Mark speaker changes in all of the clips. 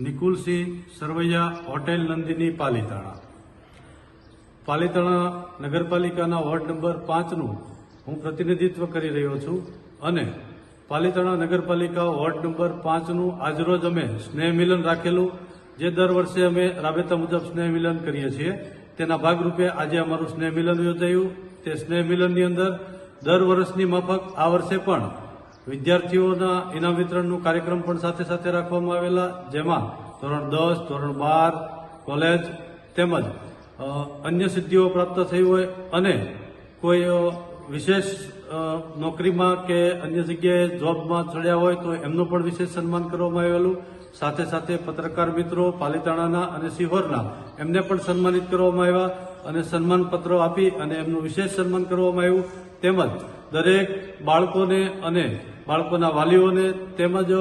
Speaker 1: Nikulsinh Sarvaiya hotel Nandini Palitana નગરપાલિકાના ward number 5નું હું પ્રતિનિધિત્વ કરી રહ્યો છું અને પાલીતાણા નગરપાલિકા વોર્ડ નંબર 5નું આજરોજ અમે સ્નેહ મિલન રાખેલું, જે દર વર્ષે અમે રાબેતા મુજબ સ્નેહ મિલન કરીએ છીએ. તેના ભાગરૂપે આજે અમારું સ્નેહ મિલન યોજાયું. તે સ્નેહ મિલનની અંદર દર વર્ષની માફક આ વર્ષે પણ વિદ્યાર્થીઓના ઇનામ વિતરણનું કાર્યક્રમ પણ સાથે સાથે રાખવામાં આવેલા, જેમાં ધોરણ 10, ધોરણ 12, કોલેજ તેમજ અન્ય સિદ્ધિઓ પ્રાપ્ત થઈ હોય અને કોઈ વિશેષ નોકરીમાં કે અન્ય જગ્યાએ જોબમાં ચડ્યા હોય તો એમનું પણ વિશેષ સન્માન કરવામાં આવેલું. સાથે સાથે પત્રકાર મિત્રો પાલીતાણાના અને સિહોરના એમને પણ સન્માનિત કરવામાં આવ્યા અને સન્માનપત્રો આપી અને એમનું વિશેષ સન્માન કરવામાં આવ્યું. તેમજ દરેક બાળકોને અને બાળકોના વાલીઓને તેમજ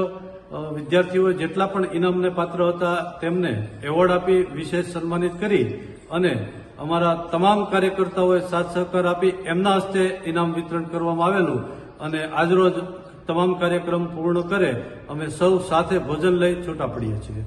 Speaker 1: વિદ્યાર્થીઓ જેટલા પણ ઇનામને પાત્ર હતા તેમને એવોર્ડ આપી વિશેષ સન્માનિત કરી અને અમારા તમામ કાર્યકર્તાઓએ સાથ સહકાર આપી એમના હસ્તે ઇનામ વિતરણ કરવામાં આવેલું. અને આજરોજ તમામ કાર્યક્રમ પૂર્ણ કરે અમે સૌ સાથે ભોજન લઈ છૂટા પડીએ છીએ.